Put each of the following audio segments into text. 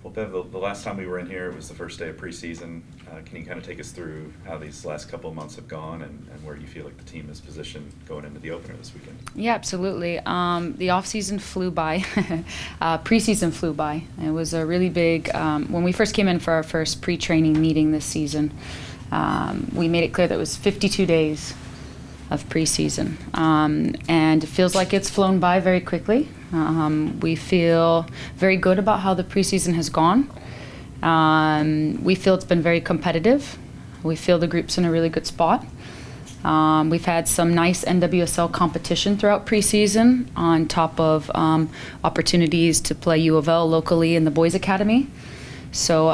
Well, Bev, the last time we were in here, it was the first day of preseason. Can you kind of take us through how these last couple of months have gone and where you feel like the team is positioned going into the opener this weekend? Yeah, absolutely. The off-season flew by. Preseason flew by. It was a really big, when we first came in for our first pre-training meeting this season, we made it clear that it was 52 days of preseason. And it feels like it's flown by very quickly. We feel very good about how the preseason has gone. We feel it's been very competitive. We feel the group's in a really good spot. We've had some nice NWSL competition throughout preseason on top of opportunities to play U of L locally in the Boys Academy. So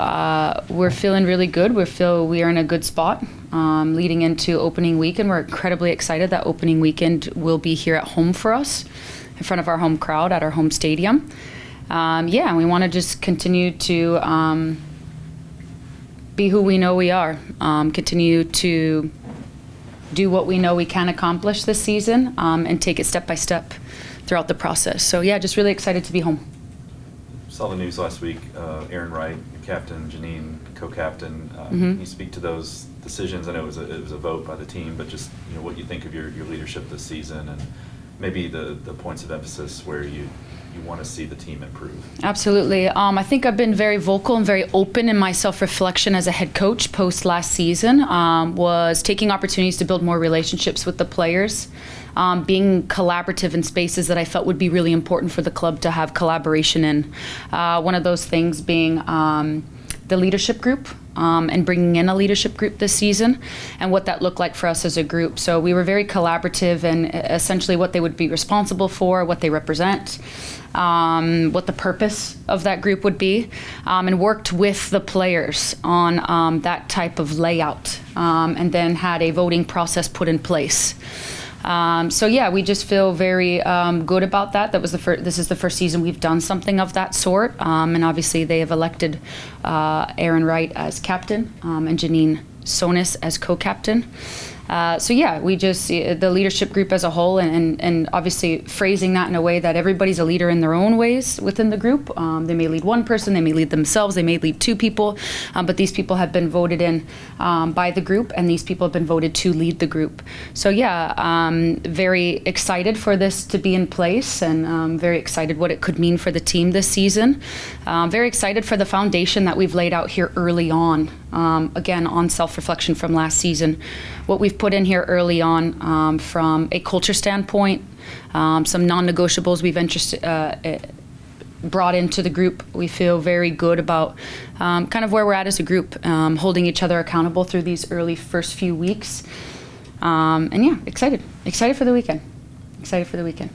we're feeling really good. We feel we are in a good spot leading into opening weekend. We're incredibly excited that opening weekend will be here at home for us, in front of our home crowd at our home stadium. Yeah, we want to just continue to be who we know we are, continue to do what we know we can accomplish this season, and take it step by step throughout the process. So yeah, just really excited to be home. Saw the news last week, Aaron Wright, captain, Janine, co-captain. Can you speak to those decisions? I know it was a vote by the team, but just what you think of your leadership this season and maybe the points of emphasis where you want to see the team improve. Absolutely. I think I've been very vocal and very open in my self-reflection as a head coach post last season, was taking opportunities to build more relationships with the players, being collaborative in spaces that I felt would be really important for the club to have collaboration in. One of those things being the leadership group, and bringing in a leadership group this season and what that looked like for us as a group. So we were very collaborative in essentially what they would be responsible for, what they represent, what the purpose of that group would be, and worked with the players on that type of layout, and then had a voting process put in place. So yeah, we just feel very good about that. This is the first season we've done something of that sort, and obviously they have elected Aaron Wright as captain, and Janine Sonis as co-captain. So yeah, we just the leadership group as a whole, and obviously phrasing that in a way that everybody's a leader in their own ways within the group. They may lead one person, they may lead themselves, they may lead two people, but these people have been voted in by the group, and these people have been voted to lead the group. So yeah, very excited for this to be in place, and very excited what it could mean for the team this season. Very excited for the foundation that we've laid out here early on. Again, on self-reflection from last season, what we've put in here early on, from a culture standpoint, some non-negotiables we've brought into the group. We feel very good about kind of where we're at as a group, holding each other accountable through these early first few weeks. And yeah, excited for the weekend. Excited for the weekend.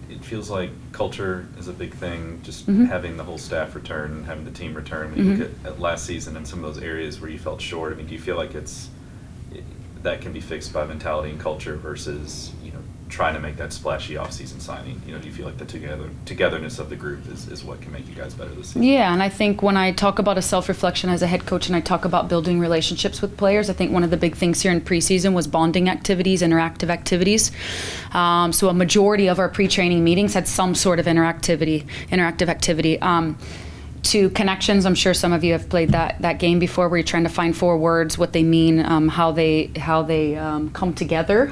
It feels like culture is a big thing, just having the whole staff return, having the team return. When you look at last season and some of those areas where you felt short, I mean, do you feel like that can be fixed by mentality and culture versus trying to make that splashy off-season signing? Do you feel like the togetherness of the group is what can make you guys better this season? Yeah, and I think when I talk about a self-reflection as a head coach and I talk about building relationships with players, I think one of the big things here in preseason was bonding activities, interactive activities. So a majority of our pre-training meetings had some sort of interactive activity. To connections, I'm sure some of you have played that game before, where you're trying to find four words, what they mean, how they come together.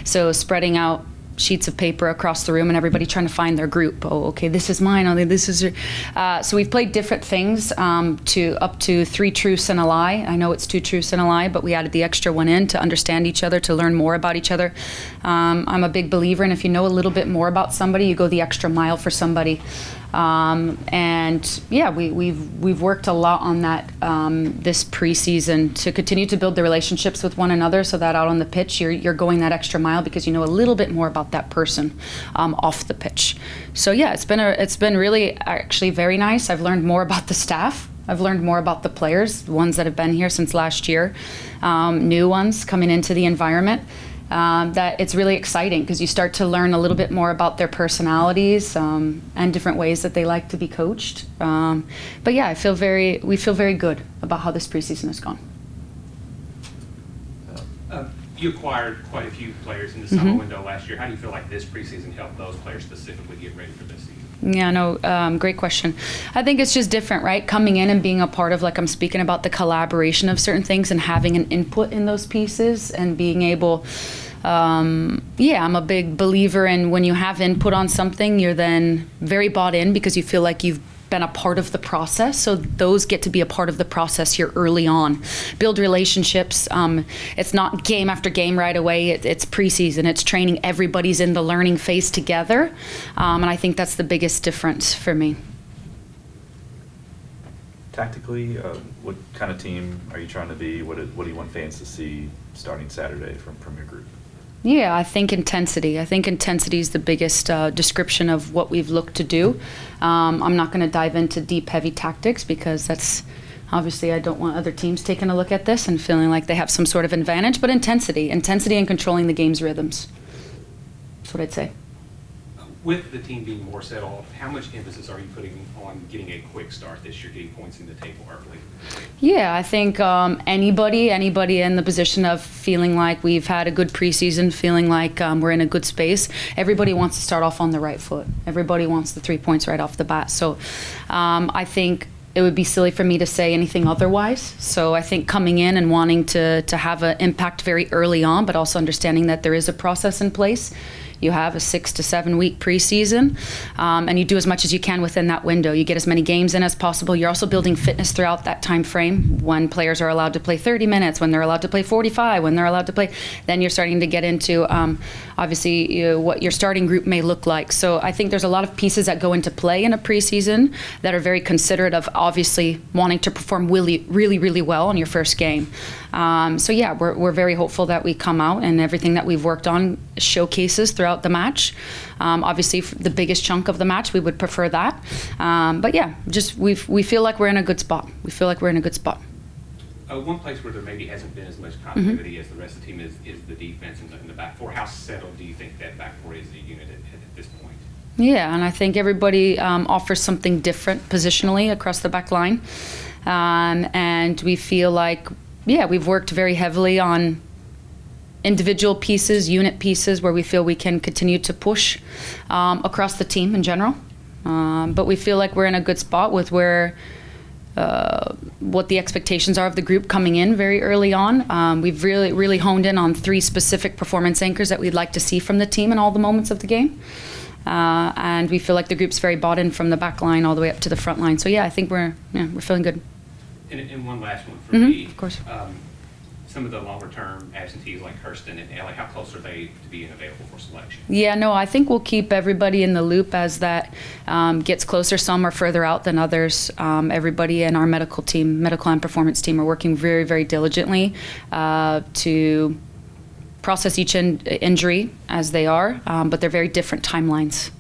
So spreading out sheets of paper across the room and everybody trying to find their group. Oh, okay, this is mine. Oh, this is. So we've played different things to up to 3 truths and a lie. I know it's 2 truths and a lie, but we added the extra one in to understand each other, to learn more about each other. I'm a big believer in if you know a little bit more about somebody, you go the extra mile for somebody. And yeah, we've worked a lot on that this preseason to continue to build the relationships with one another, so that out on the pitch you're going that extra mile because you know a little bit more about that person off the pitch. So yeah, it's been really actually very nice. I've learned more about the staff. I've learned more about the players, the ones that have been here since last year, new ones coming into the environment. That it's really exciting because you start to learn a little bit more about their personalities and different ways that they like to be coached. But yeah, we feel very good about how this preseason has gone. You acquired quite a few players in the summer window last year. How do you feel like this preseason helped those players specifically get ready for this season? Yeah, no, great question. I think it's just different, right? Coming in and being a part of, like I'm speaking about, the collaboration of certain things and having an input in those pieces and being able, I'm a big believer in when you have input on something, you're then very bought in because you feel like you've been a part of the process. So those get to be a part of the process here early on. Build relationships. It's not game after game right away. It's preseason. It's training. Everybody's in the learning phase together. And I think that's the biggest difference for me. Tactically, what kind of team are you trying to be? What do you want fans to see starting Saturday from your group? Yeah, I think intensity. I think intensity is the biggest description of what we've looked to do. I'm not going to dive into deep, heavy tactics because that's obviously I don't want other teams taking a look at this and feeling like they have some sort of advantage. But intensity and controlling the game's rhythms. That's what I'd say. With the team being more settled, how much emphasis are you putting on getting a quick start this year, getting points in the table early? Yeah, I think anybody in the position of feeling like we've had a good preseason, feeling like we're in a good space, everybody wants to start off on the right foot. Everybody wants the 3 points right off the bat. So I think it would be silly for me to say anything otherwise. So I think coming in and wanting to have an impact very early on, but also understanding that there is a process in place. You have a 6 to 7 week preseason, and you do as much as you can within that window. You get as many games in as possible. You're also building fitness throughout that time frame. When players are allowed to play 30 minutes, when they're allowed to play 45, when they're allowed to play, then you're starting to get into obviously what your starting group may look like. So I think there's a lot of pieces that go into play in a preseason that are very considerate of obviously wanting to perform really, really, really well in your first game. So yeah, we're very hopeful that we come out and everything that we've worked on showcases throughout the match. Obviously, the biggest chunk of the match, we would prefer that. But yeah, just we feel like we're in a good spot. We feel like we're in a good spot. One place where there maybe hasn't been as much continuity as the rest of the team is the defense in the back four. How settled do you think that back four is a unit at this point? Yeah, and I think everybody offers something different positionally across the back line. And we feel like, we've worked very heavily on individual pieces, unit pieces, where we feel we can continue to push across the team in general. But we feel like we're in a good spot with where what the expectations are of the group coming in very early on. We've really, really honed in on 3 specific performance anchors that we'd like to see from the team in all the moments of the game. And we feel like the group's very bought in from the back line all the way up to the front line. So yeah, I think we're feeling good. And one last one for me. Of course. Some of the longer-term absentees like Kirsten and Ellie, how close are they to being available for selection? Yeah, no, I think we'll keep everybody in the loop as that gets closer. Some are further out than others. Everybody in our medical and performance team are working very, very diligently to process each injury as they are, but they're very different timelines.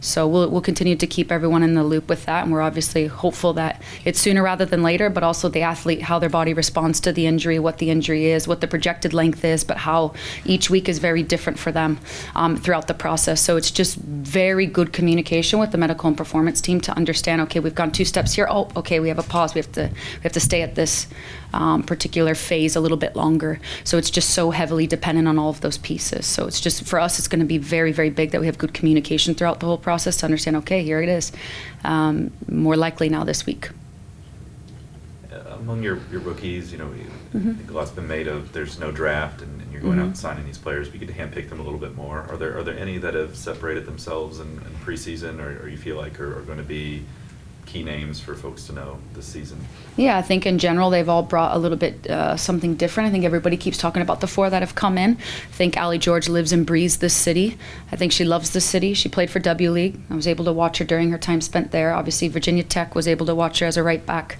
So we'll continue to keep everyone in the loop with that, and we're obviously hopeful that it's sooner rather than later, but also the athlete, how their body responds to the injury, what the injury is, what the projected length is, but how each week is very different for them throughout the process. So it's just very good communication with the medical and performance team to understand, okay, we've gone 2 steps here. Oh, okay, we have a pause. We have to stay at this particular phase a little bit longer. So it's just so heavily dependent on all of those pieces. So it's just, for us, it's going to be very, very big that we have good communication throughout the whole process to understand, okay, here it is. More likely now this week. Among your rookies, I think a lot's been made of there's no draft and you're going out and signing these players, but you get to handpick them a little bit more. Are there any that have separated themselves in preseason or you feel like are going to be key names for folks to know this season? Yeah, I think in general they've all brought a little bit something different. I think everybody keeps talking about the 4 that have come in. I think Allie George lives and breathes this city. I think she loves the city. She played for W League. I was able to watch her during her time spent there. Obviously Virginia Tech was able to watch her as a right back.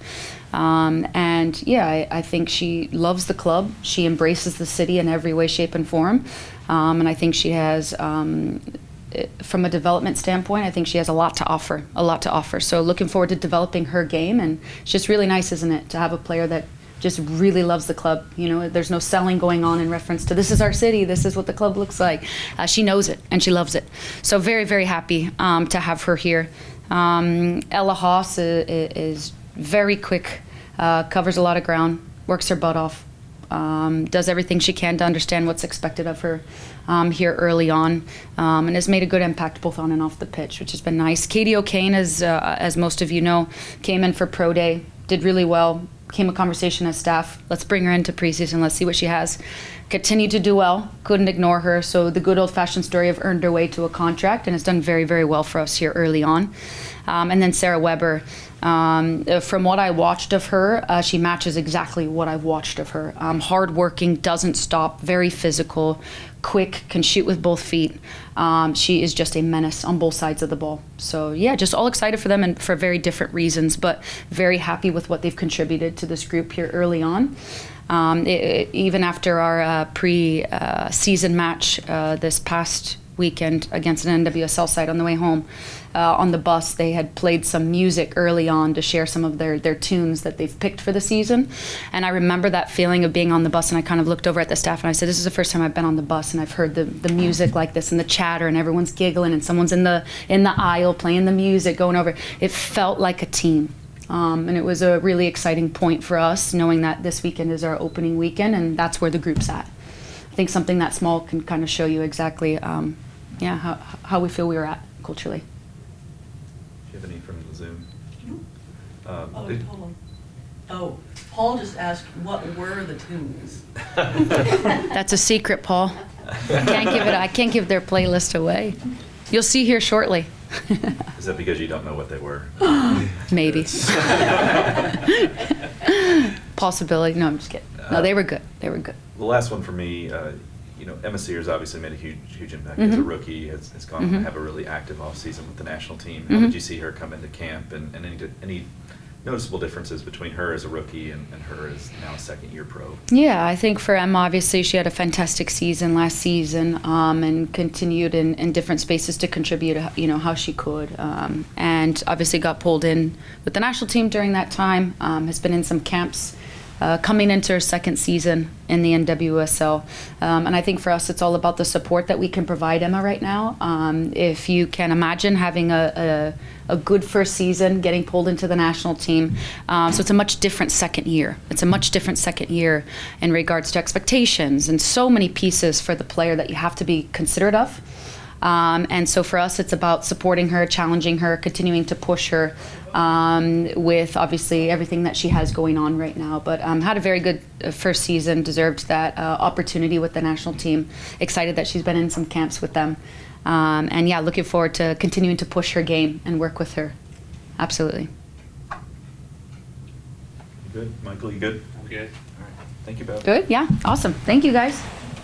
And yeah, I think she loves the club. She embraces the city in every way, shape, and form. And I think she has from a development standpoint, I think she has a lot to offer. So looking forward to developing her game, and it's just really nice, isn't it, to have a player that just really loves the club. There's no selling going on in reference to this is our city, this is what the club looks like. She knows it and she loves it. So very, very happy to have her here. Ella Haas is very quick, covers a lot of ground, works her butt off. does everything she can to understand what's expected of her here early on, and has made a good impact both on and off the pitch, which has been nice. Katie O'Kane, as most of you know, came in for Pro Day, did really well, came a conversation as staff. Let's bring her into preseason. Let's see what she has. Continued to do well. Couldn't ignore her. So the good old-fashioned story of earned her way to a contract and has done very, very well for us here early on. And then Sarah Weber. From what I watched of her, she matches exactly what I've watched of her. Hardworking, doesn't stop, very physical, quick, can shoot with both feet. She is just a menace on both sides of the ball. So yeah, just all excited for them and for very different reasons, but very happy with what they've contributed to this group here early on. Even after our pre-season match this past weekend against an NWSL side on the way home, on the bus, they had played some music early on to share some of their tunes that they've picked for the season. And I remember that feeling of being on the bus, and I kind of looked over at the staff and I said, this is the first time I've been on the bus and I've heard the music like this and the chatter and everyone's giggling and someone's in the aisle playing the music going over. It felt like a team. And it was a really exciting point for us, knowing that this weekend is our opening weekend and that's where the group's at. I think something that small can kind of show you exactly how we feel we were at culturally. Do you have any from the Zoom? Paul just asked, what were the tunes? That's a secret, Paul. I can't give their playlist away. You'll see here shortly. Is that because you don't know what they were? Maybe. Possibility. No, I'm just kidding. No, they were good. They were good. The last one for me, Emma Sears obviously made a huge impact as a rookie. Has gone on to have a really active offseason with the national team. How did you see her come into camp, and any noticeable differences between her as a rookie and her as now a second-year pro? Yeah, I think for Emma, obviously, she had a fantastic season last season, and continued in different spaces to contribute, how she could. And obviously got pulled in with the national team during that time, has been in some camps, coming into her second season in the NWSL. And I think for us, it's all about the support that we can provide Emma right now. If you can imagine having a good first season, getting pulled into the national team. So it's a much different second year. It's a much different second year in regards to expectations and so many pieces for the player that you have to be considerate of. And so for us, it's about supporting her, challenging her, continuing to push her with obviously everything that she has going on right now. But had a very good first season, deserved that opportunity with the national team. Excited that she's been in some camps with them. And yeah, looking forward to continuing to push her game and work with her. Absolutely. You good? Michael, you good? I'm good. All right. Thank you, Bev. Good? Yeah. Awesome. Thank you, guys.